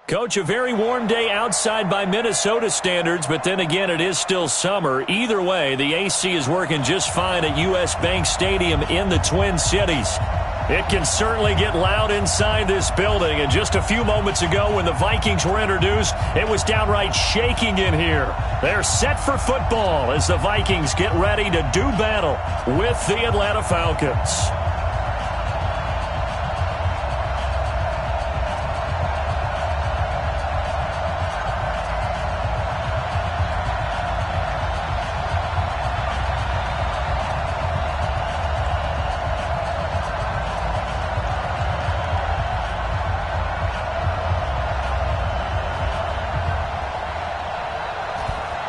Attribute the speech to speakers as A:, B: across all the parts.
A: Coach, a very warm day outside by Minnesota standards, but then again, it is still summer. Either way, the AC is working just fine at U.S. Bank Stadium in the Twin Cities. It can certainly get loud inside this building, and just a few moments ago when the Vikings were introduced, it was downright shaking in here. They're set for football as the Vikings get ready to do battle with the Atlanta Falcons.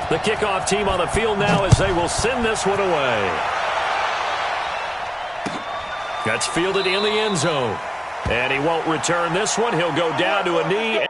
A: The kickoff team on the field now as they will send this one away. That's fielded in the end zone. And he won't return this one. He'll go down to a knee.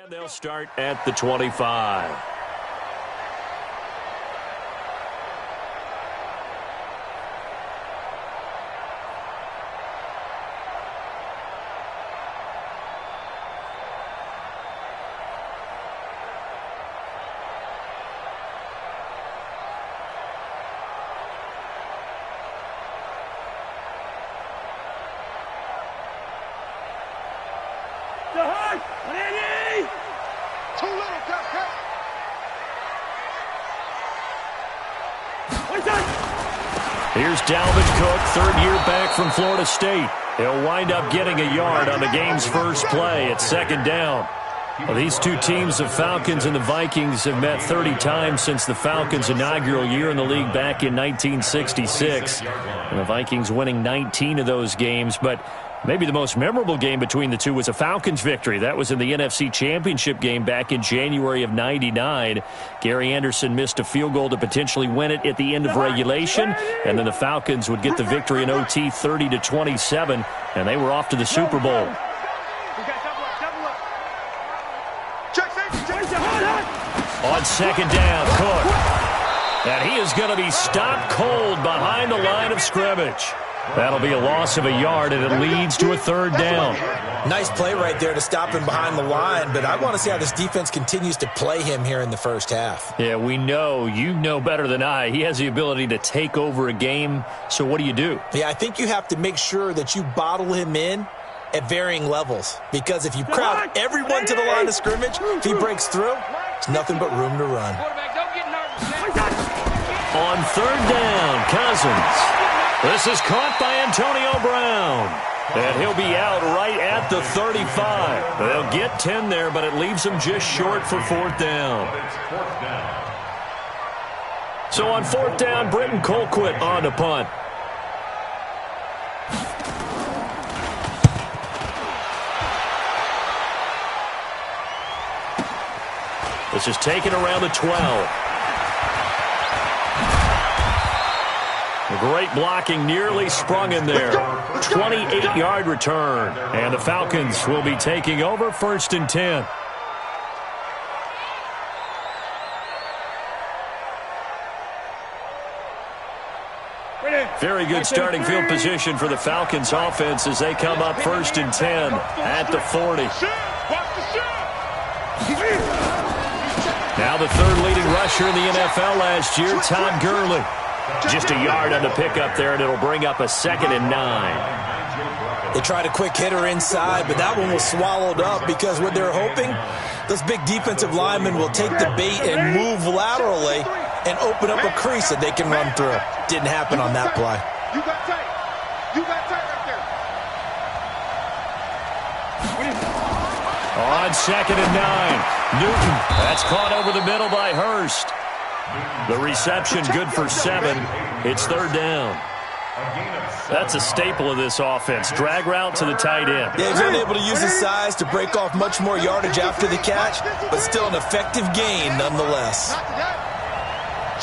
A: And they'll start at the 25. Here's Dalvin Cook, third year back from Florida State. He'll wind up getting a yard on the game's first play at second down. Well, these two teams, the Falcons and the Vikings, have met 30 times since the Falcons' inaugural year in the league back in 1966. And the Vikings winning 19 of those games, but maybe the most memorable game between the two was a Falcons victory. That was in the NFC Championship game back in January of '99. Gary Anderson missed a field goal to potentially win it at the end of regulation, and then the Falcons would get the victory in OT 30-27, and they were off to the Super Bowl. On second down, Cook. And he is going to be stopped cold behind the line of scrimmage. That'll be a loss of a yard, and it leads to a third down.
B: Nice play right there to stop him behind the line, but I want to see how this defense continues to play him here in the first half.
A: Yeah, we know. You know better than I. He has the ability to take over a game, so what do you do?
B: Yeah, I think you have to make sure that you bottle him in at varying levels, because if you crowd everyone to the line of scrimmage, if he breaks through, it's nothing but room to run.
A: On third down, Cousins. This is caught by Antonio Brown. And he'll be out right at the 35. They'll get 10 there, but it leaves them just short for fourth down. So on fourth down, Britton Colquitt on to punt. This is taken around the 12. Great blocking, nearly sprung in there. 28-yard return. And the Falcons will be taking over first and 10. Very good starting field position for the Falcons offense as they come up first and 10 at the 40. Now the third leading rusher in the NFL last year, Todd Gurley. Just a yard on the pickup there, and it'll bring up a 2nd and 9.
B: They tried a quick hitter inside, but that one was swallowed up because what they're hoping, those big defensive linemen will take the bait and move laterally and open up a crease that they can run through. Didn't happen on that play.
C: You got tight. You got tight right there.
A: On 2nd and 9, Newton. That's caught over the middle by Hurst. The reception good for 7. It's 3rd down. That's a staple of this offense. Drag route to the tight end.
B: Yeah, he's unable to use his size to break off much more yardage after the catch, but still an effective gain nonetheless.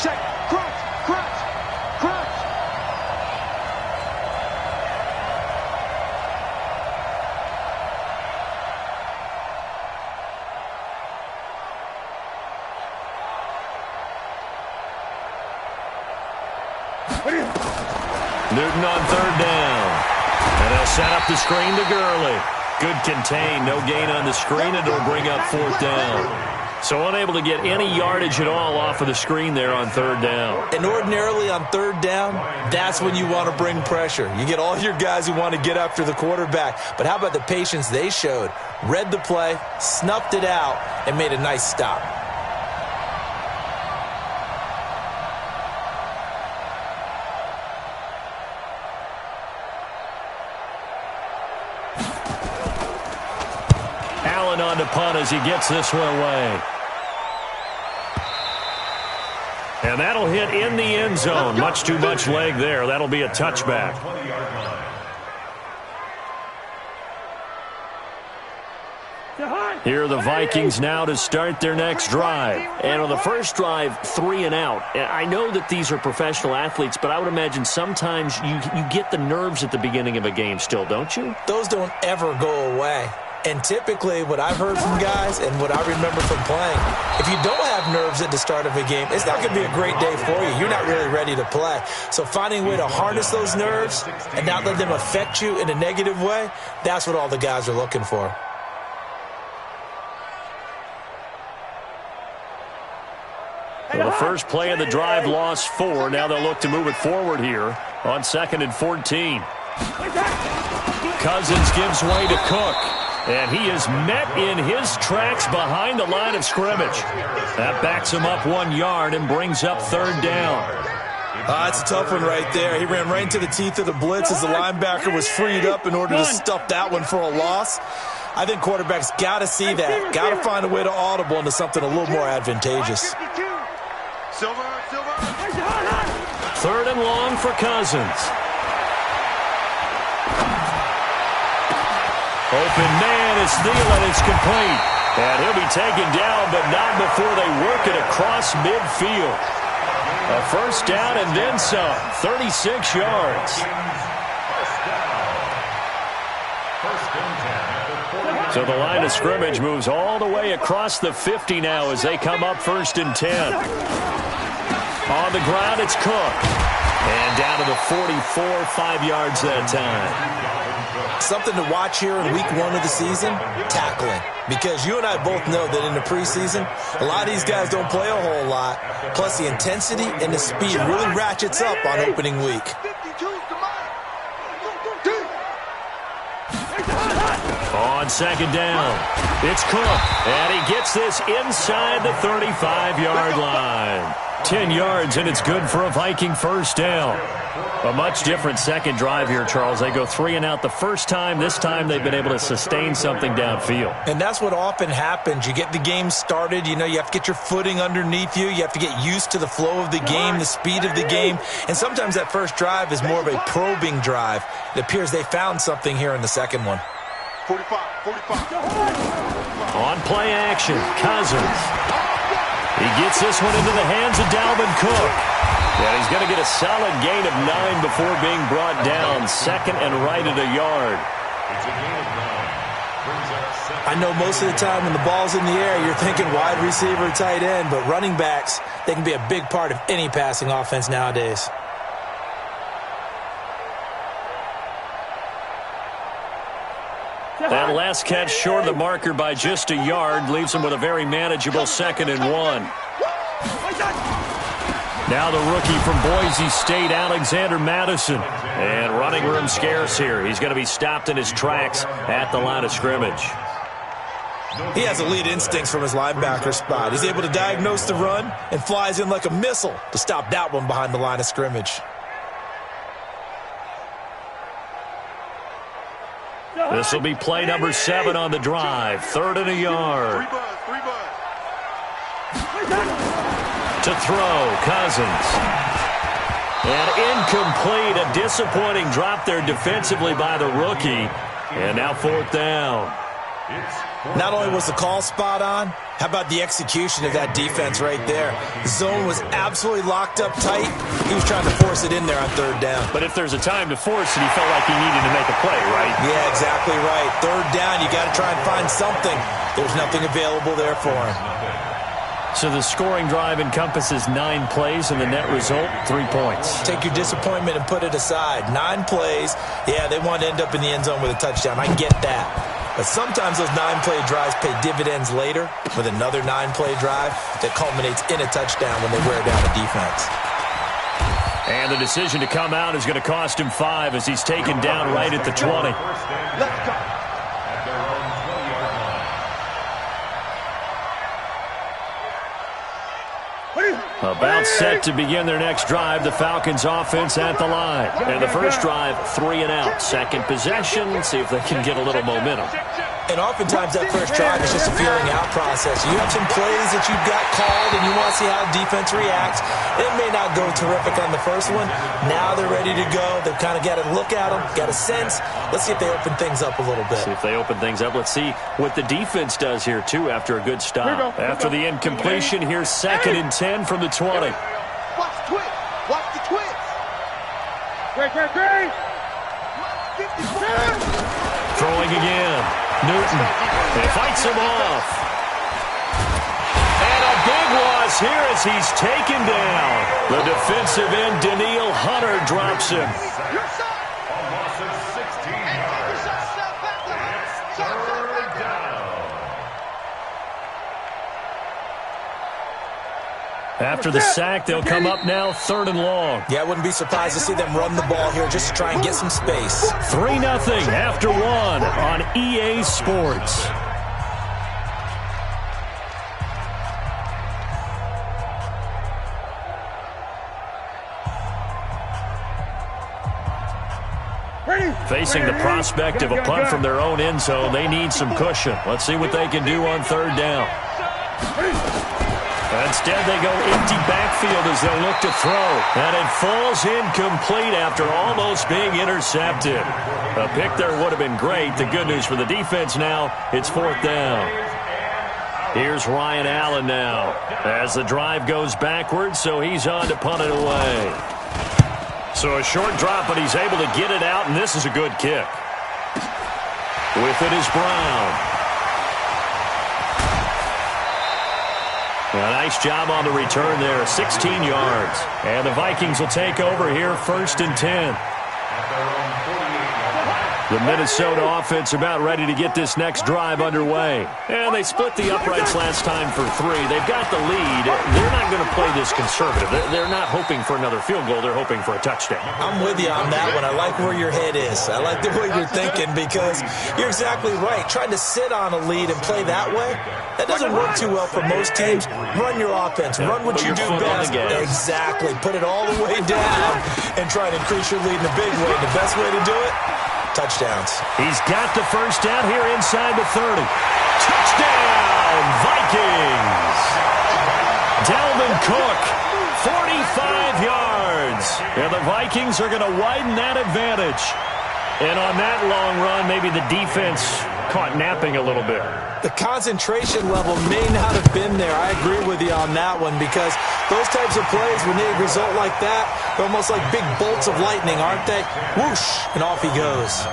C: Check. Crunch. Crunch. Crunch.
A: Newton on 3rd down. And they'll set up the screen to Gurley. Good contain. No gain on the screen, and it'll bring up 4th down. So unable to get any yardage at all off of the screen there on 3rd down.
B: And ordinarily on 3rd down, that's when you want to bring pressure. You get all your guys who want to get after the quarterback. But how about the patience they showed? Read the play, snuffed it out, and made a nice stop.
A: Allen on to punt as he gets this one away. And that'll hit in the end zone. Much too much leg there. That'll be a touchback. Here are the Vikings now to start their next drive. And on the first drive, 3 and out. I know that these are professional athletes, but I would imagine sometimes you get the nerves at the beginning of a game still, don't you?
B: Those don't ever go away. And typically, what I've heard from guys and what I remember from playing, if you don't have nerves at the start of a game, it's not going to be a great day for you. You're not really ready to play. So finding a way to harness those nerves and not let them affect you in a negative way, that's what all the guys are looking for.
A: Well, the first play of the drive lost 4. Now they'll look to move it forward here on 2nd and 14. Cousins gives way to Cook. And he is met in his tracks behind the line of scrimmage. That backs him up 1 yard and brings up 3rd down.
B: That's a tough one right there. He ran right into the teeth of the blitz as the linebacker was freed up in order to stuff that one for a loss. I think quarterbacks got to see that. Got to find a way to audible into something a little more advantageous.
C: Silver.
A: 3rd and long for Cousins. Open man is Thielen. It's complete. And he'll be taken down, but not before they work it across midfield. A first down and then some. 36 yards. So the line of scrimmage moves all the way across the 50 now as they come up 1st and 10. On the ground, it's Cook. And down to the 44, 5 yards that time.
B: Something to watch here in week 1 of the season, tackling. Because you and I both know that in the preseason, a lot of these guys don't play a whole lot. Plus the intensity and the speed really ratchets up on opening week.
A: On 2nd down, it's Cook. And he gets this inside the 35-yard line. 10 yards, and it's good for a Viking first down. A much different second drive here, Charles. They go 3 and out the first time. This time they've been able to sustain something downfield.
B: And that's what often happens. You get the game started. You know, you have to get your footing underneath you. You have to get used to the flow of the game, the speed of the game. And sometimes that first drive is more of a probing drive. It appears they found something here in the second one.
C: 45.
A: On play action, Cousins. He gets this one into the hands of Dalvin Cook. And he's going to get a solid gain of 9 before being brought down. 2nd and right at a yard.
B: I know most of the time when the ball's in the air, you're thinking wide receiver, tight end. But running backs, they can be a big part of any passing offense nowadays.
A: That last catch short of the marker by just a yard leaves him with a very manageable 2nd and 1. Now the rookie from Boise State, Alexander Madison. And running room scarce here. He's going to be stopped in his tracks at the line of scrimmage.
B: He has elite instincts from his linebacker spot. He's able to diagnose the run and flies in like a missile to stop that one behind the line of scrimmage.
A: This will be play number 7 on the drive. 3rd and a yard. To throw, Cousins. And incomplete. A disappointing drop there defensively by the rookie. And now 4th down.
B: Not only was the call spot on, how about the execution of that defense right there? The zone was absolutely locked up tight. He was trying to force it in there on 3rd down.
A: But if there's a time to force it, he felt like he needed to make a play, right?
B: Yeah, exactly right. 3rd down, you got to try and find something. There's nothing available there for him.
A: So the scoring drive encompasses 9 plays, and the net result, 3 points.
B: Take your disappointment and put it aside. 9 plays. Yeah, they want to end up in the end zone with a touchdown. I get that. But sometimes those 9-play drives pay dividends later with another 9-play drive that culminates in a touchdown when they wear down the defense.
A: And the decision to come out is going to cost him 5 as he's taken down right at the 20.
C: Let's go.
A: About set to begin their next drive, the Falcons offense at the line. And the first drive, 3 and out. Second possession, see if they can get a little momentum.
B: And oftentimes that first drive is just a feeling out process. You have some plays that you've got called and you want to see how the defense reacts. It may not go terrific on the first one. Now they're ready to go. They've kind of got to look at them, got a sense. Let's see if they open things up a little bit.
A: See if they open things up. Let's see what the defense does here, too, after a good stop. After the incompletion, here's 2nd and 10 from the 20.
C: Watch the twitch. Watch the twitch. Great.
A: Throwing again. Newton. He fights him off. And a big loss here as he's taken down. The defensive end, Daniil Hunter, drops him.
C: A loss of 16 yards. It's 3rd down.
A: After the sack, they'll come up now 3rd and long.
B: Yeah, I wouldn't be surprised to see them run the ball here just to try and get some space.
A: 3-0 after 1 on EA Sports. Facing the prospect of a punt from their own end zone, they need some cushion. Let's see what they can do on 3rd down. Instead, they go empty backfield as they look to throw. And it falls incomplete after almost being intercepted. A pick there would have been great. The good news for the defense now, it's 4th down. Here's Ryan Allen now as the drive goes backwards, so he's on to punt it away. So a short drop, but he's able to get it out, and this is a good kick. With it is Brown. A nice job on the return there, 16 yards. And the Vikings will take over here, 1st and 10. The Minnesota offense about ready to get this next drive underway. And they split the uprights last time for 3. They've got the lead. They're not going to play this conservative. They're not hoping for another field goal. They're hoping for a touchdown.
B: I'm with you on that one. I like where your head is. I like the way you're thinking because you're exactly right. Trying to sit on a lead and play that way, that doesn't work too well for most teams. Run your offense. Run what you do best. Exactly. Put it all the way down and try to increase your lead in a big way. The best way to do it, touchdowns.
A: He's got the first down here inside the 30. Touchdown, Vikings! Dalvin Cook, 45 yards. And the Vikings are going to widen that advantage. And on that long run, maybe the defense caught napping a little bit.
B: The concentration level may not have been there. I agree with you on that one because those types of plays, when they result like that, they're almost like big bolts of lightning, aren't they? Whoosh, and off he goes.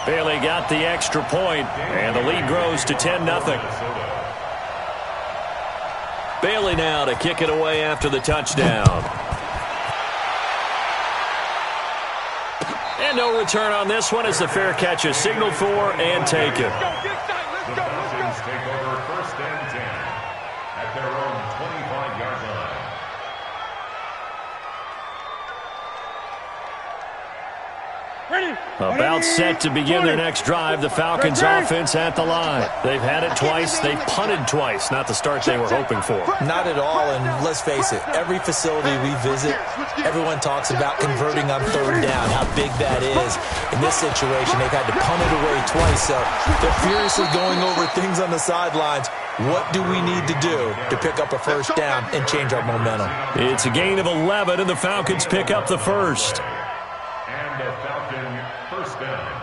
A: Bailey got the extra point, and the lead grows to 10-0. Bailey now to kick it away after the touchdown. And no return on this one as the fair catch is signaled for and taken.
D: Falcons take over 1st and 10 at their own 25-yard line.
A: About set to begin their next drive, the Falcons offense at the line. They've had it twice. They've punted twice. Not the start they were hoping for.
B: Not at all, and let's face it, every facility we visit, everyone talks about converting on third down, how big that is. In this situation, they've had to punt it away twice, so they're furiously going over things on the sidelines. What do we need to do to pick up a first down and change our momentum?
A: It's a gain of 11, and the Falcons pick up the first.
D: And a Falcon first down.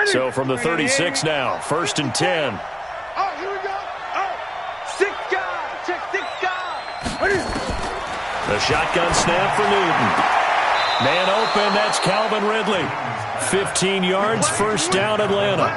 A: So from the 36 now, 1st and 10.
C: Oh, here we go. Oh, 6 guys. Check 6 guys.
A: The shotgun snap for Newton. Man open, that's Calvin Ridley. 15 yards, first down Atlanta.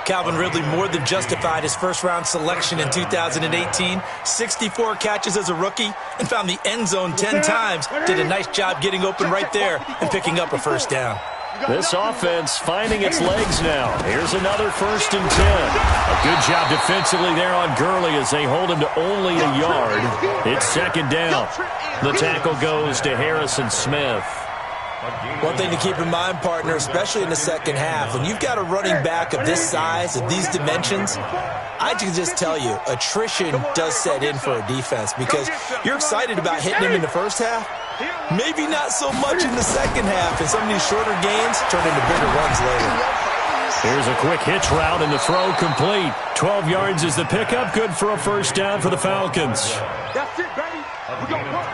B: Calvin Ridley more than justified his first-round selection in 2018. 64 catches as a rookie and found the end zone 10 times. Did a nice job getting open right there and picking up a first down.
A: This offense finding its legs now. Here's another 1st and 10. A good job defensively there on Gurley as they hold him to only a yard. It's 2nd down. The tackle goes to Harrison Smith.
B: One thing to keep in mind, partner, especially in the second half, when you've got a running back of this size, of these dimensions, I can just tell you, attrition does set in for a defense because you're excited about hitting him in the first half. Maybe not so much in the second half, and some of these shorter gains turn into bigger runs later.
A: Here's a quick hitch route, and the throw complete. 12 yards is the pickup, good for a first down for the Falcons.
C: That's it, baby. We're going to work.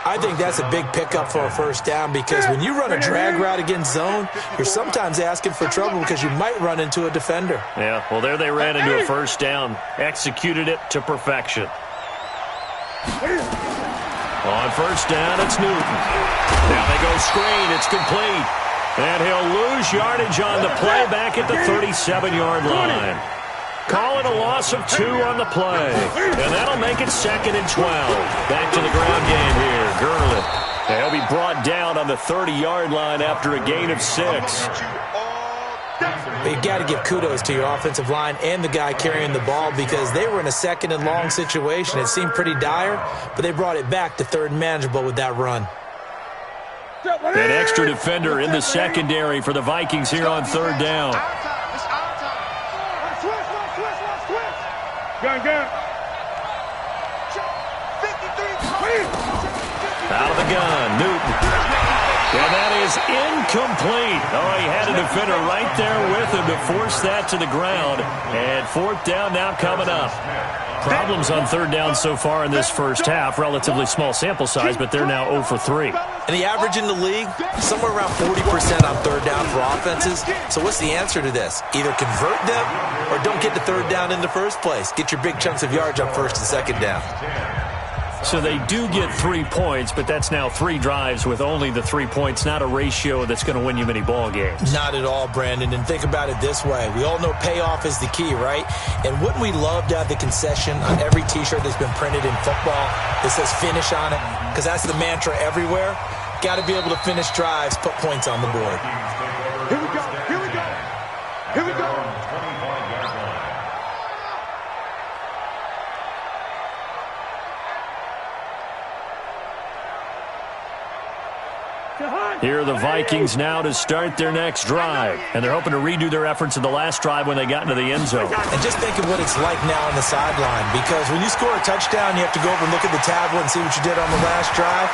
B: I think that's a big pickup for a first down because when you run a drag route against zone, you're sometimes asking for trouble because you might run into a defender.
A: Yeah, well, there they ran into a first down. Executed it to perfection. On first down, it's Newton. Now they go screen. It's complete. And he'll lose yardage on the play back at the 37-yard line. Call it a loss of 2 on the play. And that'll make it 2nd and 12. Back to the ground game here. Gurley. And he'll be brought down on the 30-yard line after a gain of 6.
B: But you got to give kudos to your offensive line and the guy carrying the ball because they were in a 2nd and long situation. It seemed pretty dire, but they brought it back to 3rd and manageable with that run.
A: An extra defender in the secondary for the Vikings here on 3rd down. Out of the gun, Newton. And that is incomplete. Oh, he had a defender right there with him to force that to the ground. And 4th down now coming up. Problems on 3rd down so far in this first half. Relatively small sample size, but they're now 0 for 3.
B: And the average in the league, somewhere around 40% on 3rd down for offenses. So what's the answer to this? Either convert them or don't get to 3rd down in the first place. Get your big chunks of yards on 1st and 2nd down.
A: So they do get 3 points, but that's now 3 drives with only the 3 points, not a ratio that's going to win you many ball games.
B: Not at all, Brandon. And think about it this way. We all know payoff is the key, right? And wouldn't we love to have the concession on every T-shirt that's been printed in football that says finish on it? Because that's the mantra everywhere. Got to be able to finish drives, put points on the board.
C: Here we go. Here we go. Here we go.
A: Here are the Vikings now to start their next drive. And they're hoping to redo their efforts in the last drive when they got into the end zone.
B: And just think of what it's like now on the sideline. Because when you score a touchdown, you have to go over and look at the tablet and see what you did on the last drive.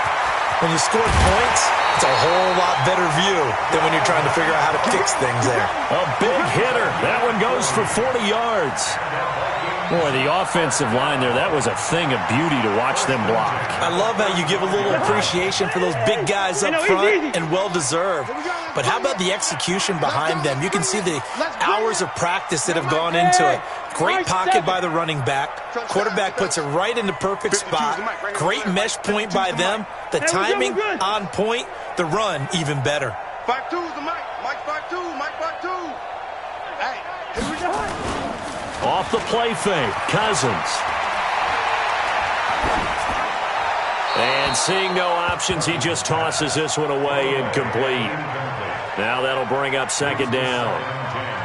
B: When you scored points, it's a whole lot better view than when you're trying to figure out how to fix things there.
A: A big hitter. That one goes for 40 yards. Boy, the offensive line there, that was a thing of beauty to watch them block.
B: I love how you give a little appreciation for those big guys up front, and well-deserved. But how about the execution behind them? You can see the hours of practice that have gone into it. Great pocket by the running back. Quarterback puts it right in the perfect spot. Great mesh point by them. The timing on point. The run even better.
C: 5-2 is the mic. Mike 5-2. Mike 5-2. Hey, here we go.
A: Off the play fake, Cousins. And seeing no options, he just tosses this one away incomplete. Now that'll bring up second down.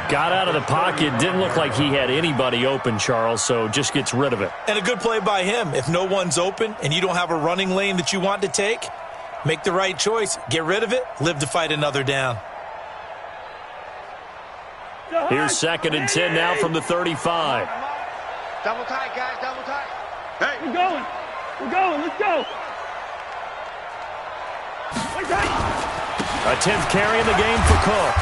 A: Got out of the pocket. Didn't look like he had anybody open, Charles, so just gets rid of it.
B: And a good play by him. If no one's open and you don't have a running lane that you want to take, make the right choice. Get rid of it. Live to fight another down.
A: Here's 2nd and 10 now from the 35.
C: Double tight, guys, double tight. Hey. We're going. We're going. Let's go.
A: A 10th carry in the game for Cook.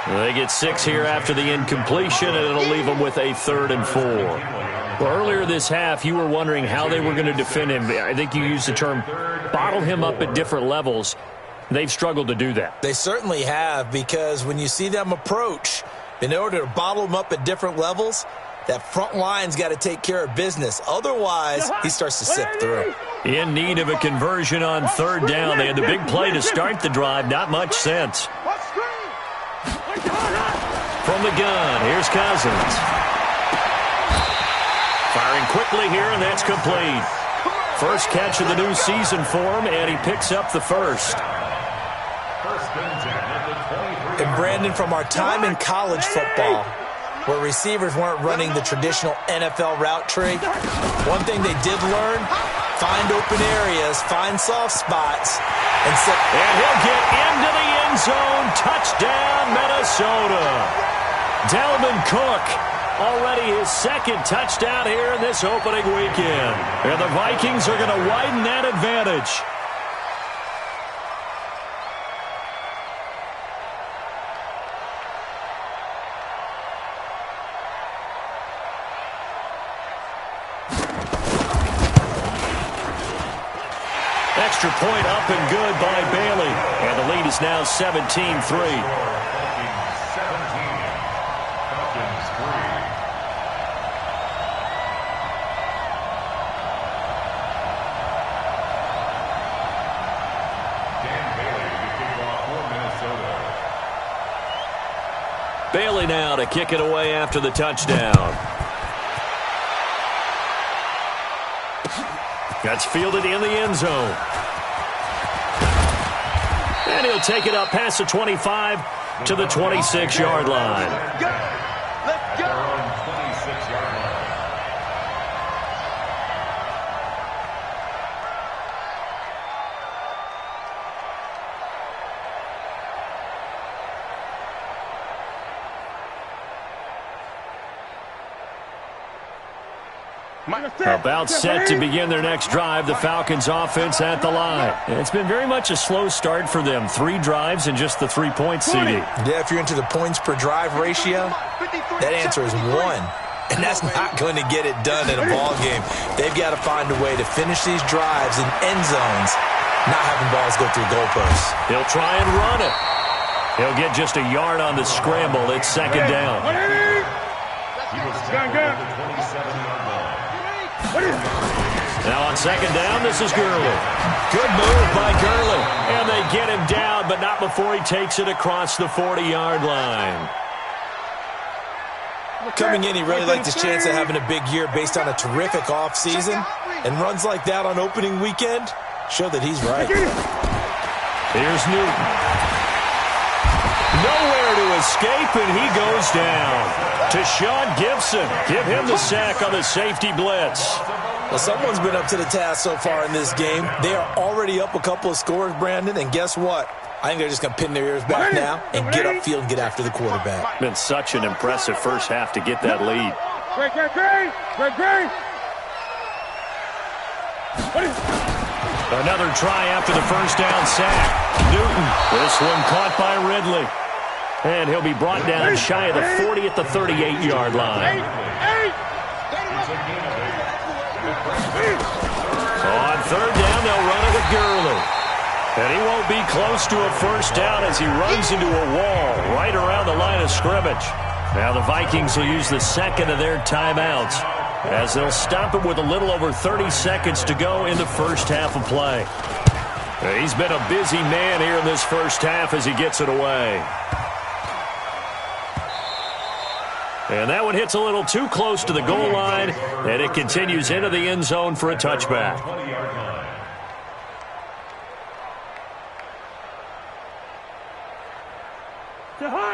A: They get 6 here after the incompletion, and it'll leave them with a 3rd and 4. Well, earlier this half, you were wondering how they were going to defend him. I think you used the term bottle him up at different levels. They've struggled to do that.
B: They certainly have, because when you see them approach, in order to bottle them up at different levels, that front line's got to take care of business. Otherwise, he starts to sift through.
A: In need of a conversion on 3rd down. They had the big play to start the drive. Not much sense. From the gun, here's Cousins. Firing quickly here, and that's complete. First catch of the new season for him, and he picks up the first.
B: And Brandon, from our time in college football, where receivers weren't running the traditional NFL route tree, one thing they did learn, find open areas, find soft spots, and
A: he'll get into the end zone. Touchdown, Minnesota. Dalvin Cook, already his 2nd touchdown here in this opening weekend. And the Vikings are going to widen that advantage. Extra point up and good by Bailey. And the lead is now 17-3. Bailey now to kick it away after the touchdown. That's fielded in the end zone. And he'll take it up past the 25 to the 26-yard line.
C: Let's go. 26-yard line.
A: About set to begin their next drive, the Falcons offense at the line. It's been very much a slow start for them. 3 drives and just the 3-point CD.
B: Yeah, if you're into the points per drive ratio, that answer is 1. And that's not going to get it done in a ball game. They've got to find a way to finish these drives in end zones, not having balls go through goalposts.
A: He'll try and run it. He'll get just a yard on the scramble. It's 2nd down. Now on 2nd down, this is Gurley. Good move by Gurley. And they get him down, but not before he takes it across the 40-yard line.
B: Coming in, he really liked his chance of having a big year based on a terrific offseason. And runs like that on opening weekend show that he's right.
A: Here's Newton. Nowhere to escape, and he goes down. To Sean Gibson. Give him the sack on the safety blitz.
B: Well, someone's been up to the task so far in this game. They are already up a couple of scores, Brandon, and guess what? I think they're just going to pin their ears back now and get upfield and get after the quarterback.
A: Been such an impressive first half to get that lead. Another try after the first down sack. Newton, this one caught by Ridley. And he'll be brought down shy of the 40 at the 38-yard line. So on 3rd down, they'll run it with Gurley. And he won't be close to a first down as he runs into a wall right around the line of scrimmage. Now the Vikings will use the 2nd of their timeouts as they'll stop it with a little over 30 seconds to go in the first half of play. He's been a busy man here in this first half as he gets it away. And that one hits a little too close to the goal line, and it continues into the end zone for a touchback.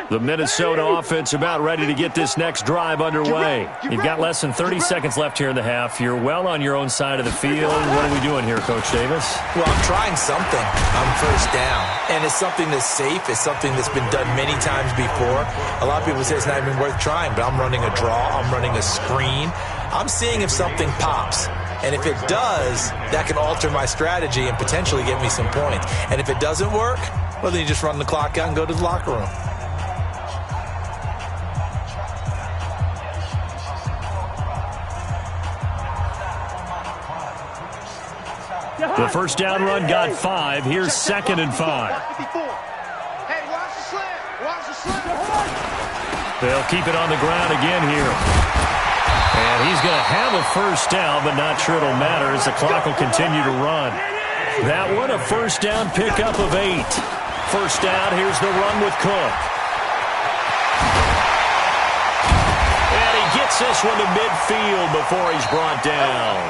A: The Minnesota offense about ready to get this next drive underway. You've got less than 30 seconds left here in the half. You're well on your own side of the field. What are we doing here, Coach Davis?
B: Well, I'm trying something on first down, and it's something that's safe. It's something that's been done many times before. A lot of people say it's not even worth trying, but I'm running a draw. I'm running a screen. I'm seeing if something pops. And if it does, that can alter my strategy and potentially get me some points. And if it doesn't work, well, then you just run the clock out and go to the locker room.
A: The first down run got 5. Here's 2nd and 5.
C: Hey, watch the slant. Watch the slant.
A: They'll keep it on the ground again here. And he's going to have a first down, but not sure it'll matter as the clock will continue to run. That one, a first down pickup of 8. First down, here's the run with Cook. And he gets this one to midfield before he's brought down.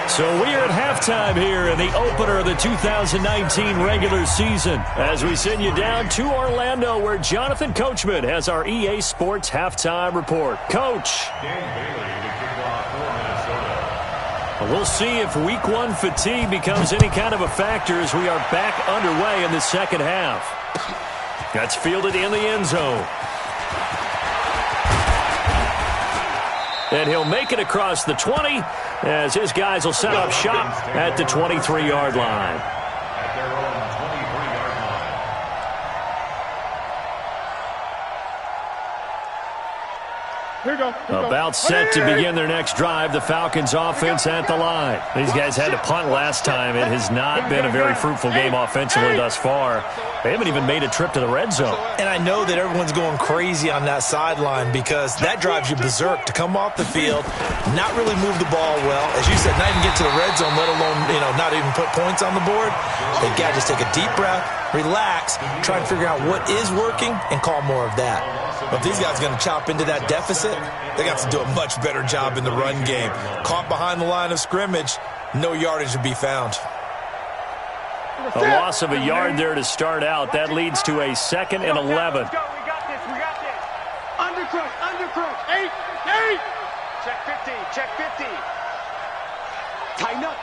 A: So we are at halftime here in the opener of the 2019 regular season as we send you down to Orlando where Jonathan Coachman has our EA Sports halftime report. Coach. We'll see if week 1 fatigue becomes any kind of a factor as we are back underway in the second half. That's fielded in the end zone. And he'll make it across the 20 as his guys will set up shop at the 23-yard line.
D: At their own 23-yard line.
C: Here we go.
A: About set to begin their next drive, the Falcons offense at the line. These guys had to punt last time. It has not been a very fruitful game offensively thus far. They haven't even made a trip to the red zone.
B: And I know that everyone's going crazy on that sideline because that drives you berserk to come off the field, not really move the ball well. As you said, not even get to the red zone, let alone, not even put points on the board. They've got to just take a deep breath, relax, try and figure out what is working, and call more of that. But if these guys are going to chop into that deficit, they got to do a much better job in the run game. Caught behind the line of scrimmage, no yardage to be found.
A: A loss of a yard there to start out. That leads to a 2nd and 11.
C: Let's go. We got this. Undercrush. 8. Check 50. Tighten up.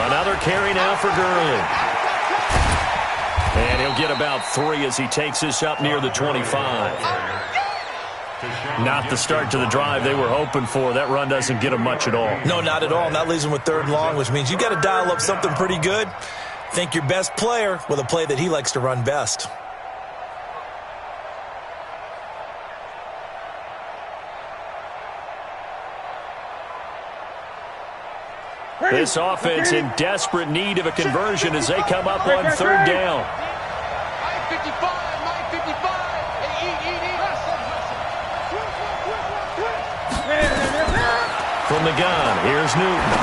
A: Another carry now for Gurley. And he'll get about 3 as he takes this up near the 25. Not the start to the drive they were hoping for. That run doesn't get them much at all.
B: No, not at all. And that leaves them with 3rd and long, which means you got to dial up something pretty good. Think your best player with a play that he likes to run best.
A: This offense in desperate need of a conversion as they come up on 3rd down.
C: Mike 55.
A: From the gun, here's Newton.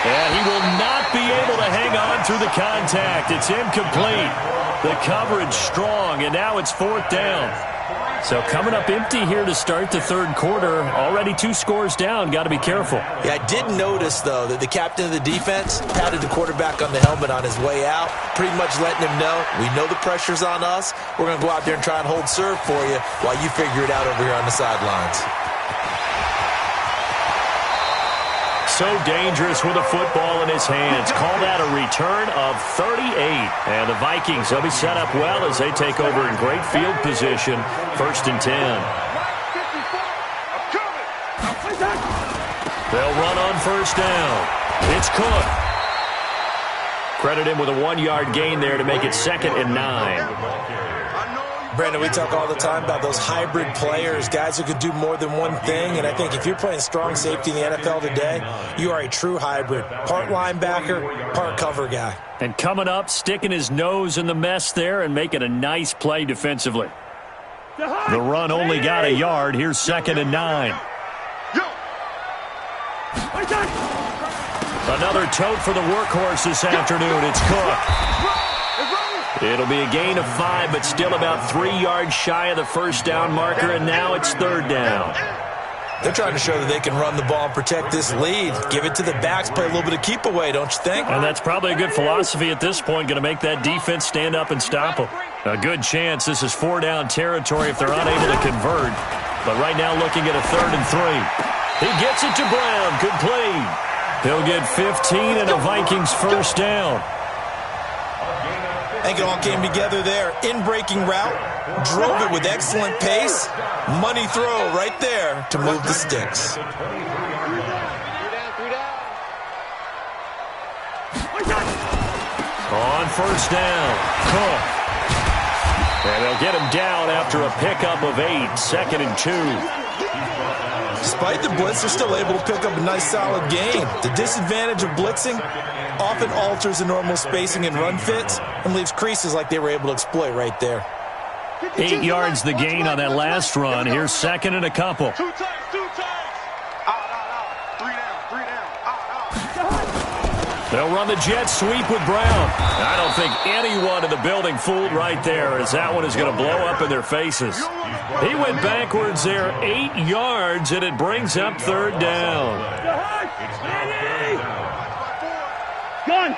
A: And he will not be able to hang on through the contact. It's incomplete. The coverage strong, and now it's 4th down. So coming up empty here to start the 3rd quarter. Already 2 scores down. Got to be careful.
B: Yeah, I did notice, though, that the captain of the defense patted the quarterback on the helmet on his way out, pretty much letting him know, we know the pressure's on us. We're going to go out there and try and hold serve for you while you figure it out over here on the sidelines.
A: So dangerous with a football in his hands. Call that a return of 38. And the Vikings will be set up well as they take over in great field position. 1st and 10. They'll run on 1st down. It's Cook. Credit him with a 1-yard gain there to make it 2nd and 9.
B: Brandon, we talk all the time about those hybrid players, guys who could do more than one thing, and I think if you're playing strong safety in the NFL today, you are a true hybrid. Part linebacker, part cover guy.
A: And coming up, sticking his nose in the mess there and making a nice play defensively. The run only got a yard. Here's 2nd and 9. Another tote for the workhorse this afternoon. It's Cook. It'll be a gain of 5, but still about 3 yards shy of the first down marker, and now it's third down.
B: They're trying to show that they can run the ball and protect this lead. Give it to the backs, play a little bit of keep away, don't you think?
A: And that's probably a good philosophy at this point, going to make that defense stand up and stop them. A good chance this is 4-down territory if they're unable to convert. But right now looking at a 3rd and 3. He gets it to Brown, complete. He'll get 15 and a Vikings first down.
B: I think it all came together there. In-breaking route, drove it with excellent pace. Money throw right there to move the sticks.
A: On first down, Cook. And they'll get him down after a pickup of 8, 2nd and 2.
B: Despite the blitz, they're still able to pick up a nice, solid gain. The disadvantage of blitzing often alters the normal spacing and run fits and leaves creases like they were able to exploit right there.
A: 8 yards the gain on that last run. Here's 2nd and a couple.
C: 2 times, 2 times. Out. 3 down. Out.
A: They'll run the jet sweep with Brown. I don't think anyone in the building fooled right there, as that one is going to blow up in their faces. He went backwards there 8 yards, and it brings up third down.
C: Gun.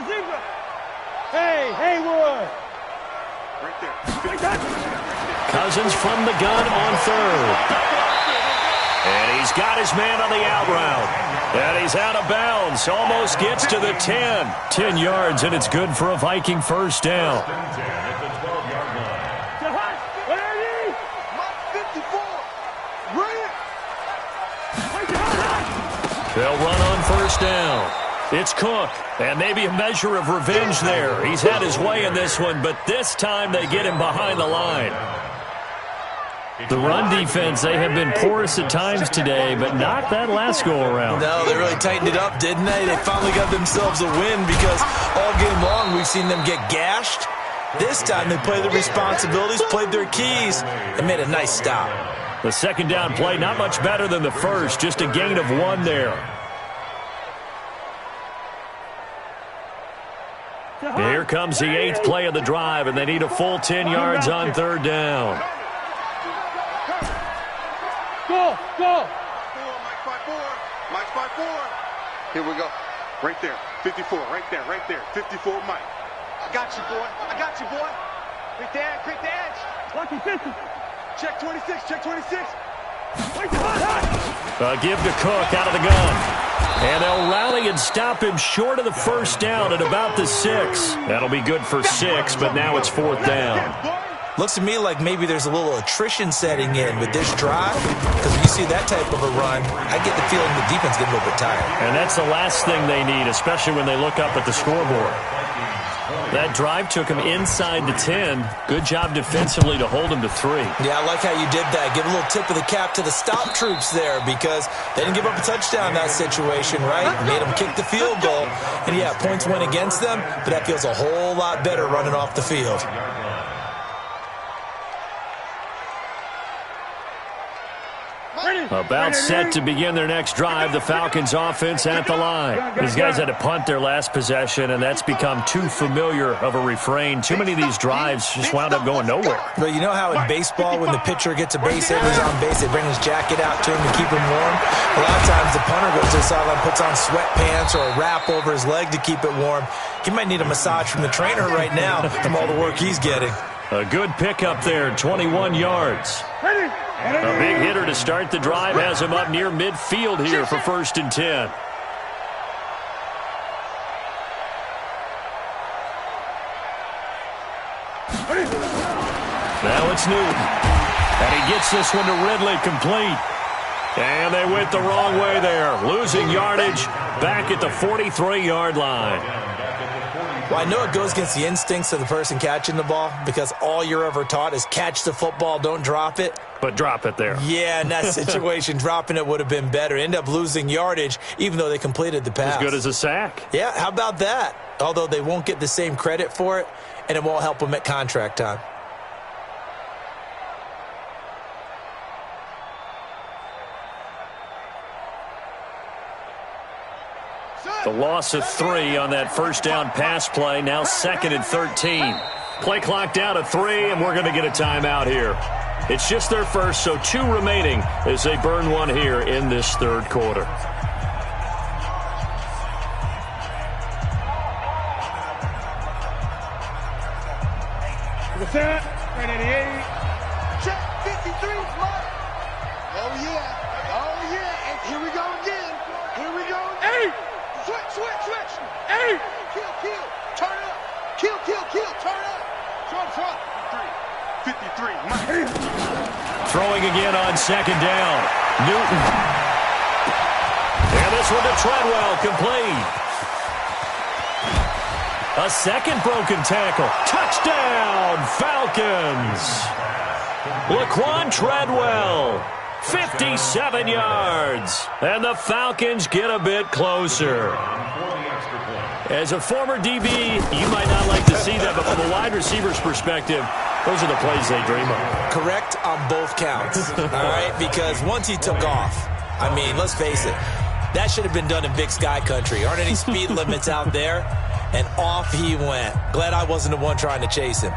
C: Zebra. Hey, Haywood. Right there.
A: Cousins from the gun on 3rd. And he's got his man on the out route. And he's out of bounds. Almost gets to the 10. 10 yards, and it's good for a Viking first down. They'll run on first down. It's Cook, and maybe a measure of revenge there. He's had his way in this one, but this time they get him behind the line. The run defense, they have been porous at times today, but not that last go-around.
B: No, they really tightened it up, didn't they? They finally got themselves a win because all game long we've seen them get gashed. This time they played their responsibilities, played their keys, and made a nice stop.
A: The 2nd down play, not much better than the first, just a gain of 1 there. Here comes the 8th play of the drive, and they need a full 10 yards on third down.
C: Go. Mike 5-4. Here we go. Right there. 54. Right there. 54, Mike. I got you, boy. Quick the edge. Lucky 50. Check 26.
A: Give to Cook out of the gun. And they'll rally and stop him short of the first down at about the 6. That'll be good for 6, but now it's 4th down.
B: Looks to me like maybe there's a little attrition setting in with this drive, because when you see that type of a run, I get the feeling the defense getting a little bit tired.
A: And that's the last thing they need, especially when they look up at the scoreboard. That drive took him inside the 10. Good job defensively to hold him to 3.
B: Yeah, I like how you did that. Give a little tip of the cap to the stop troops there, because they didn't give up a touchdown in that situation, right? Made them kick the field goal. And yeah, points went against them, but that feels a whole lot better running off the field.
A: About set to begin their next drive, the Falcons offense at the line. These guys had to punt their last possession, and that's become too familiar of a refrain. Too many of these drives just wound up going nowhere.
B: But you know how in baseball, when the pitcher gets a base hit and he's on base, they bring his jacket out to him to keep him warm? A lot of times the punter goes to the sideline, puts on sweatpants or a wrap over his leg to keep it warm. He might need a massage from the trainer right now from all the work he's getting.
A: A good pickup there, 21 yards. A big hitter to start the drive has him up near midfield here for 1st and 10. Now it's Newton. And he gets this one to Ridley, complete. And they went the wrong way there. Losing yardage back at the 43-yard line.
B: Well, I know it goes against the instincts of the person catching the ball, because all you're ever taught is catch the football, don't drop it.
A: But drop it there.
B: Yeah, in that situation, dropping it would have been better. End up losing yardage, even though they completed the pass.
A: As good as a sack.
B: Yeah, how about that? Although they won't get the same credit for it, and it won't help them at contract time.
A: The loss of 3 on that first down pass play. Now 2nd and 13. Play clock down to 3, and we're going to get a timeout here. It's just their first, so 2 remaining as they burn one here in this third quarter.
C: Set. 88. Check. 53. Mark. Oh, yeah. Oh, yeah. And here we go again. Here we go. Hey. Switch. Hey. Kill. Turn up. Kill. Turn up. Front. 53. Mark.
A: Throwing again on 2nd down. Newton. And this one to Treadwell, complete. A second broken tackle. Touchdown, Falcons. Laquan Treadwell, 57 yards. And the Falcons get a bit closer. As a former DB, you might not like to see that, but from a wide receiver's perspective, those are the plays they dream of.
B: Correct on both counts, all right? Because once he took off, I mean, let's face it, that should have been done in Big Sky country. Aren't any speed limits out there? And off he went. Glad I wasn't the one trying to chase him.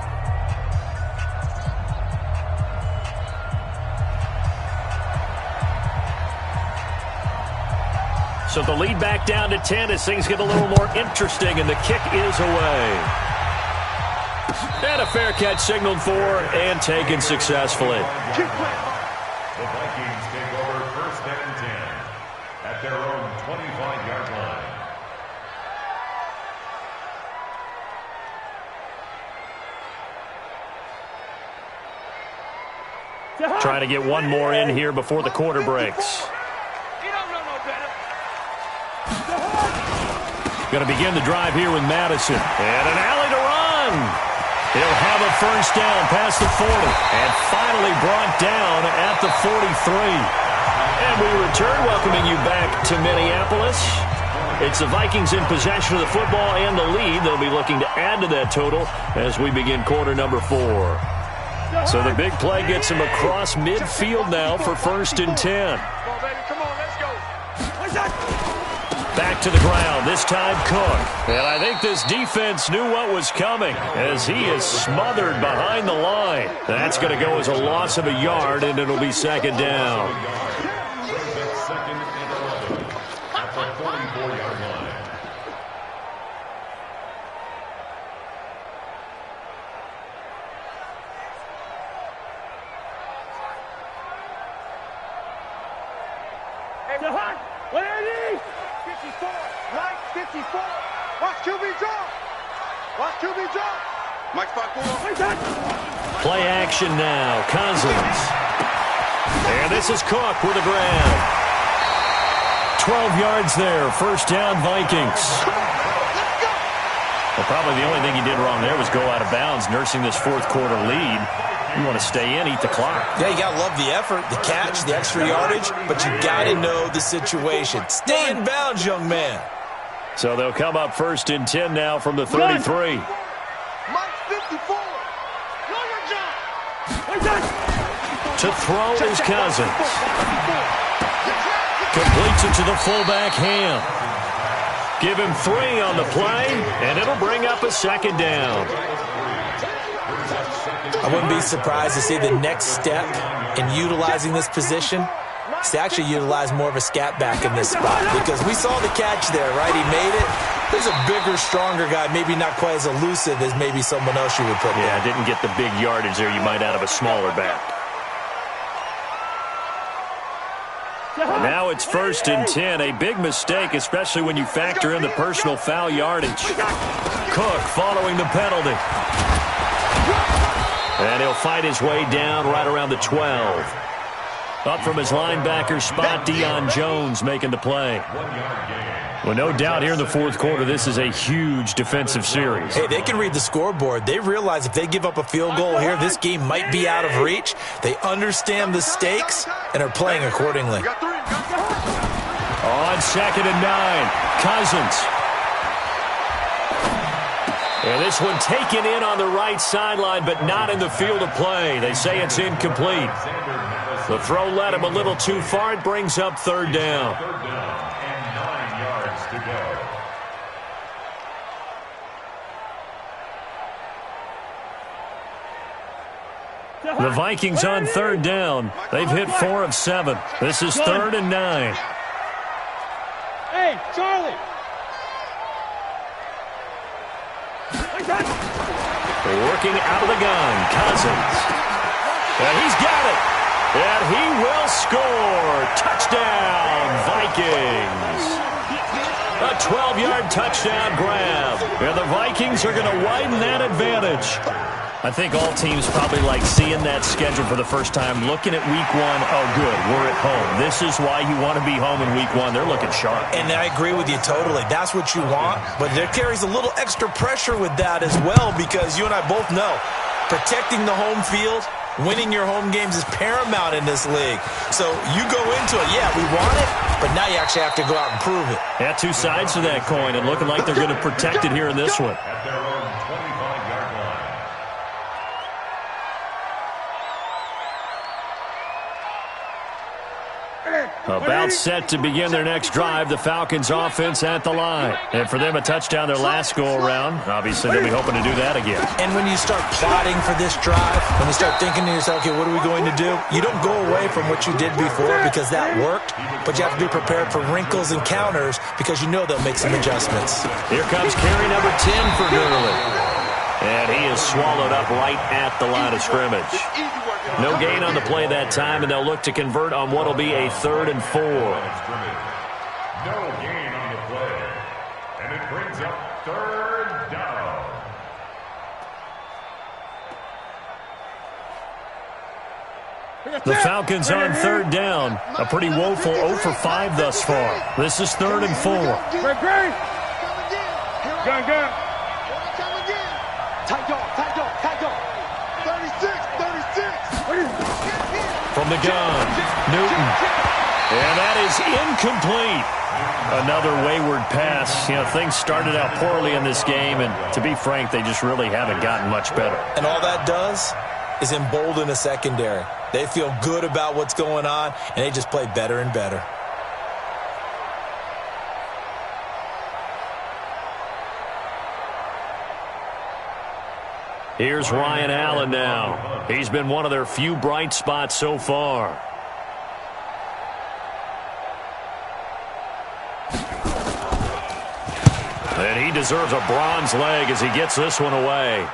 A: So the lead back down to 10 as things get a little more interesting, and the kick is away. And a fair catch signaled for and taken successfully.
D: The Vikings take over 1st and 10 at their own 25-yard line.
A: Trying to get one more in here before the quarter breaks. Going to begin the drive here with Madison. And an alley to run. He'll have a first down past the 40. And finally brought down at the 43. And we return, welcoming you back to Minneapolis. It's the Vikings in possession of the football and the lead. They'll be looking to add to that total as we begin quarter number 4. So the big play gets him across midfield now for 1st and 10. Back to the ground, this time Cook. And I think this defense knew what was coming as he is smothered behind the line. That's going to go as a loss of a yard, and it'll be 2nd down.
D: At the 44-yard line.
C: Watch QB draw. Mike spot 4.
A: Play action now. Cousins. And this is Cook with a grab. 12 yards there. First down, Vikings. Well, probably the only thing he did wrong there was go out of bounds, nursing this fourth quarter lead. You want to stay in, eat the clock.
B: Yeah, you got to love the effort, the catch, the extra yardage, but you got to know the situation. Stay in bounds, young man.
A: So they'll come up 1st and 10 now from the 33.
C: Mike 54.
A: To throw is Cousins. Completes it to the fullback, Ham. Give him 3 on the play, and it'll bring up a 2nd down.
B: I wouldn't be surprised to see the next step in utilizing this position is to actually utilize more of a scat back in this spot, because we saw the catch there, right? He made it. There's a bigger, stronger guy, maybe not quite as elusive as maybe someone else you would put there.
A: Yeah, didn't get the big yardage there you might out of a smaller back. And now it's 1st and 10, a big mistake, especially when you factor in the personal foul yardage. Cook following the penalty. And he'll fight his way down right around the 12. Up from his linebacker spot, Deion Jones making the play. Well, no doubt here in the fourth quarter, this is a huge defensive series.
B: Hey, they can read the scoreboard. They realize if they give up a field goal here, this game might be out of reach. They understand the stakes and are playing accordingly.
A: On 2nd and 9, Cousins. And this one taken in on the right sideline, but not in the field of play. They say it's incomplete. The throw led him a little too far. It brings up 3rd down.
D: 3rd down and 9 yards to go.
A: The Vikings on third down. They've hit 4 of 7. This is 3rd and 9.
E: Hey, Charlie.
A: Working out of the gun, Cousins. And he's got it. And he will score. Touchdown, Vikings. A 12-yard touchdown grab. And the Vikings are going to widen that advantage. I think all teams probably like seeing that schedule for the first time, looking at week 1. Oh, good, we're at home. This is why you want to be home in week 1. They're looking sharp.
B: And I agree with you totally. That's what you want. But there carries a little extra pressure with that as well, because you and I both know protecting the home field, winning your home games is paramount in this league. So you go into it, yeah, we want it, but now you actually have to go out and prove it.
A: Yeah, 2 sides to that coin, and looking like they're going to protect it here in this one.
D: At their own 25-yard line.
A: About set to begin their next drive, the Falcons offense at the line. And for them, a touchdown their last go-around. Obviously, they'll be hoping to do that again.
B: And when you start plotting for this drive, when you start thinking to yourself, okay, what are we going to do? You don't go away from what you did before because that worked, but you have to be prepared for wrinkles and counters because you know they'll make some adjustments.
A: Here comes carry number 10 for Gurley. And he is swallowed up right at the line of scrimmage. No gain on the play that time, and they'll look to convert on what will be a 3rd and 4.
D: No gain on the play. And it brings up 3rd down.
A: The Falcons on 3rd down. A pretty woeful 0 for 5 thus far. This is 3rd and 4.
E: Gun.
C: Tight dog. 36.
A: From the gun, Newton. And that is incomplete. Another wayward pass. You know, things started out poorly in this game, and to be frank, they just really haven't gotten much better.
B: And all that does is embolden a secondary. They feel good about what's going on, and they just play better and better.
A: Here's Ryan Allen now. He's been one of their few bright spots so far. And he deserves a bronze leg as he gets this one away.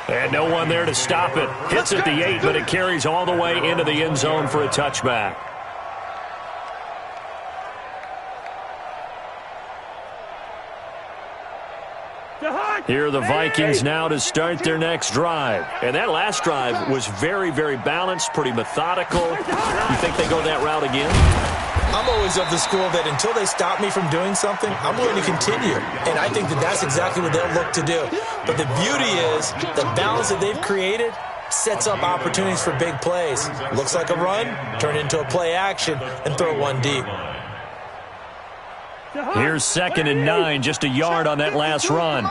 A: And no one there to stop it. Hits at the 8, but it carries all the way into the end zone for a touchback. Here are the Vikings now to start their next drive. And that last drive was very, very balanced, pretty methodical. You think they go that route again?
B: I'm always of the school that until they stop me from doing something, I'm going to continue. And I think that that's exactly what they'll look to do. But the beauty is the balance that they've created sets up opportunities for big plays. Looks like a run, turn into a play action, and throw one deep.
A: Here's 2nd and 9, just a yard on that last run.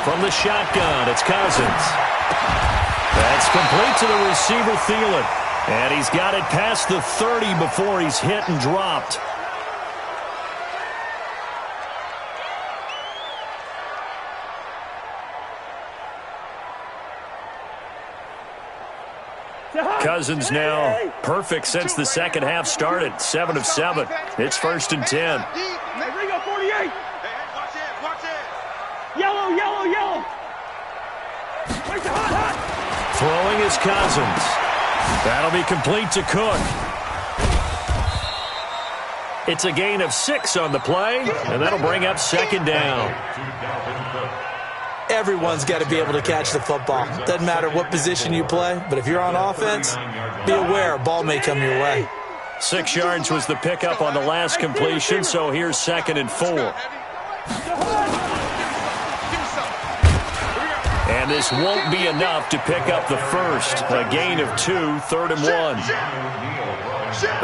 A: From the shotgun, it's Cousins. That's complete to the receiver, Thielen. And he's got it past the 30 before he's hit and dropped. Cousins now perfect since the second half started. 7 of 7. It's 1st and 10.
E: Ringo 48. Yellow.
A: Throwing is Cousins. That'll be complete to Cook. It's a gain of 6 on the play, and that'll bring up 2nd down.
B: Everyone's got to be able to catch the football. Doesn't matter what position you play, but if you're on offense, be aware a ball may come your way.
A: 6 yards was the pickup on the last completion, so here's 2nd and 4. And this won't be enough to pick up the first. A gain of 2, 3rd and 1.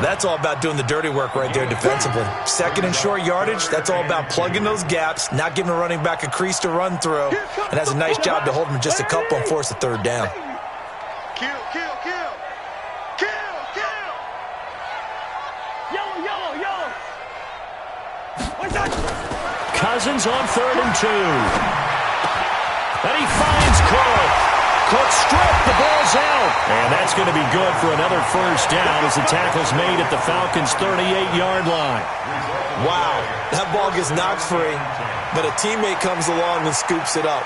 B: That's all about doing the dirty work right there defensively. 2nd and short yardage, that's all about plugging those gaps, not giving a running back a crease to run through. And that's a nice job to hold him just a couple and force a 3rd down.
C: Kill, kill, kill. Kill, kill.
E: Yellow, yellow, yellow. What's that?
A: Cousins on 3rd and 2. And he finds Cook. Cook stripped. The ball's out. And that's going to be good for another first down as the tackle's made at the Falcons' 38-yard line.
B: Wow, that ball gets knocked free, but a teammate comes along and scoops it up.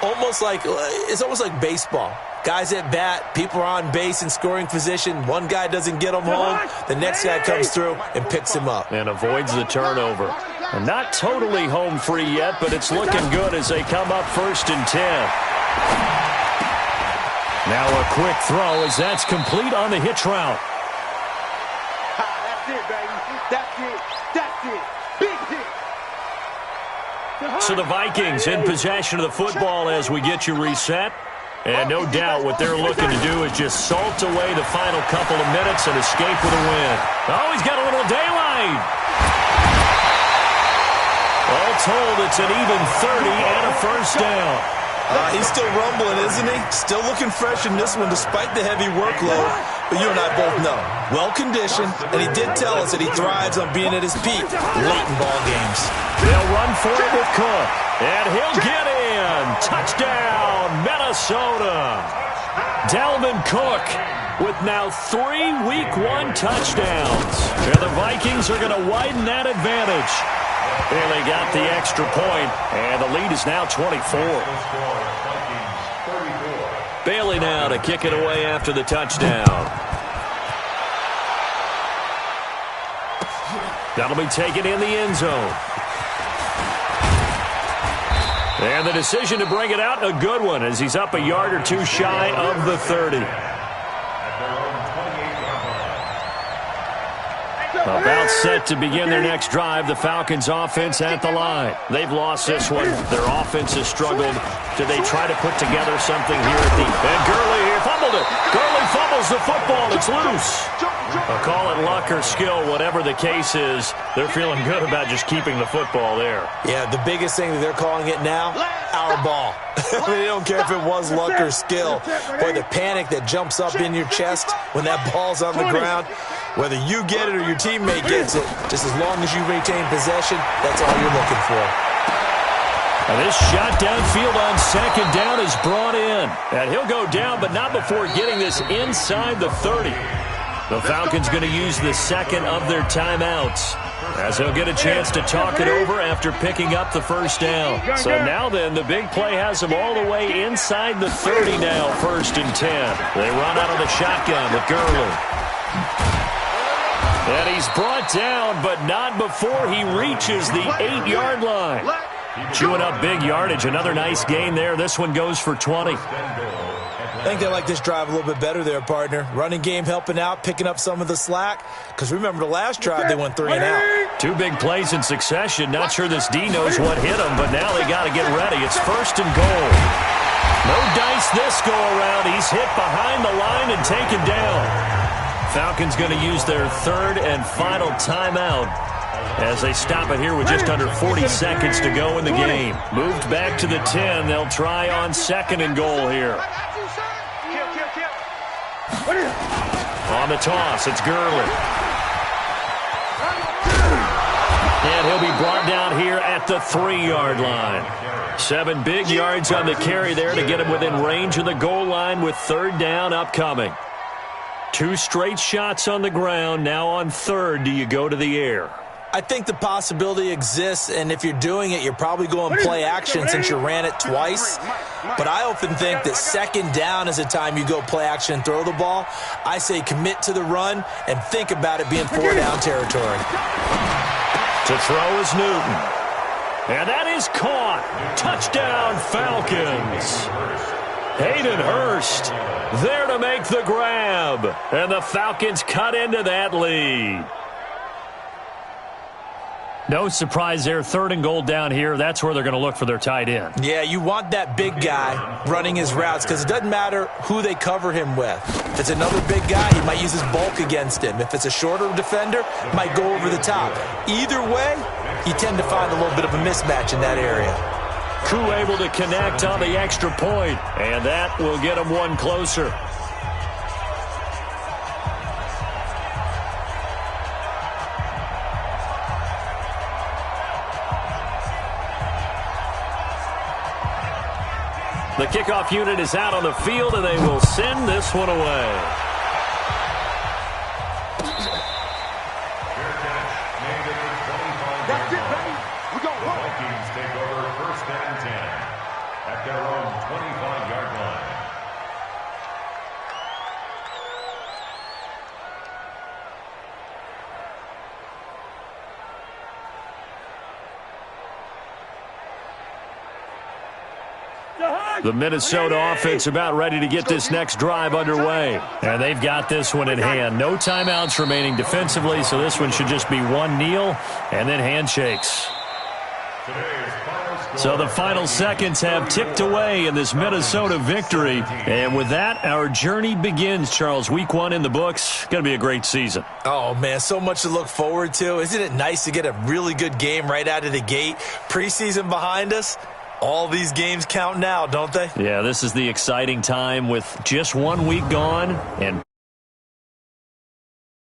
B: It's almost like baseball. Guys at bat, people are on base in scoring position. One guy doesn't get him home. The next guy comes through and picks him up.
A: And avoids the turnover. And not totally home free yet, but it's looking good as they come up 1st and 10. Now a quick throw as that's complete on the hitch route.
C: That's it, baby. That's it. That's it. Big hit.
A: So the Vikings in possession of the football as we get you reset. And no doubt what they're looking to do is just salt away the final couple of minutes and escape with a win. Oh, he's got a little daylight. All told, it's an even 30 and a first down.
B: He's still rumbling, isn't he? Still looking fresh in this one despite the heavy workload. But you and I both know, well-conditioned, and he did tell us that he thrives on being at his peak late in ball games.
A: They'll run for it with Cook, and he'll get in. Touchdown, Minnesota. Dalvin Cook with now 3 Week 1 touchdowns. And the Vikings are going to widen that advantage. Bailey got the extra point, and the lead is now 24. Bailey now to kick it away after the touchdown. That'll be taken in the end zone. And the decision to bring it out, a good one, as he's up a yard or two shy of the 30. About set to begin their next drive, the Falcons offense at the line. They've lost this one. Their offense has struggled. Do they try to put together something here at the... And Gurley here fumbled it. Gurley fumbles the football. It's loose. I'll call it luck or skill, whatever the case is. They're feeling good about just keeping the football there.
B: Yeah, the biggest thing that they're calling it now, our ball. They don't care if it was luck or skill. Boy, the panic that jumps up in your chest when that ball's on the ground, whether you get it or your teammate gets it, just as long as you retain possession, that's all you're looking for.
A: And this shot downfield on 2nd down is brought in. And he'll go down, but not before getting this inside the 30. The Falcons going to use the second of their timeouts, as he'll get a chance to talk it over after picking up the first down. So now then, the big play has them all the way inside the 30 now, 1st and 10. They run out of the shotgun with Gurley. And he's brought down, but not before he reaches the 8-yard line. Chewing up big yardage. Another nice gain there. This one goes for 20.
B: I think they like this drive a little bit better there, partner. Running game helping out, picking up some of the slack. Because remember the last drive, they went 3 and out.
A: 2 big plays in succession. Not sure this D knows what hit him, but now they got to get ready. It's 1st and goal. No dice this go around. He's hit behind the line and taken down. Falcons going to use their 3rd and final timeout as they stop it here with just under 40 seconds to go in the game. Moved back to the 10. They'll try on 2nd and goal here. On the toss, it's Gurley. And he'll be brought down here at the 3-yard line. 7 big yards on the carry there to get him within range of the goal line with 3rd down upcoming. 2 straight shots on the ground. Now on 3rd, do you go to the air?
B: I think the possibility exists, and if you're doing it, you're probably going play action since you ran it twice. But I often think that 2nd down is the time you go play action and throw the ball. I say commit to the run and think about it being 4-down territory.
A: To throw is Newton. And that is caught. Touchdown, Falcons. Hayden Hurst there to make the grab. And the Falcons cut into that lead. No surprise there. 3rd and goal down here. That's where they're going to look for their tight end.
B: Yeah, you want that big guy running his routes because it doesn't matter who they cover him with. If it's another big guy, he might use his bulk against him. If it's a shorter defender, might go over the top. Either way, you tend to find a little bit of a mismatch in that area.
A: Koo able to connect on the extra point, and that will get him one closer. The kickoff unit is out on the field, and they will send this one away.
C: That's it, baby. We go.
D: The Vikings take over first and 10 at their own 25-yard line.
A: The Minnesota offense about ready to get this next drive underway. And they've got this one in hand. No timeouts remaining defensively, so this one should just be one kneel and then handshakes. So the final seconds have ticked away in this Minnesota victory. And with that, our journey begins, Charles. Week 1 in the books. Going to be a great season.
B: Oh, man, so much to look forward to. Isn't it nice to get a really good game right out of the gate? Preseason behind us. All these games count now, don't they?
A: Yeah, this is the exciting time with just 1 week gone and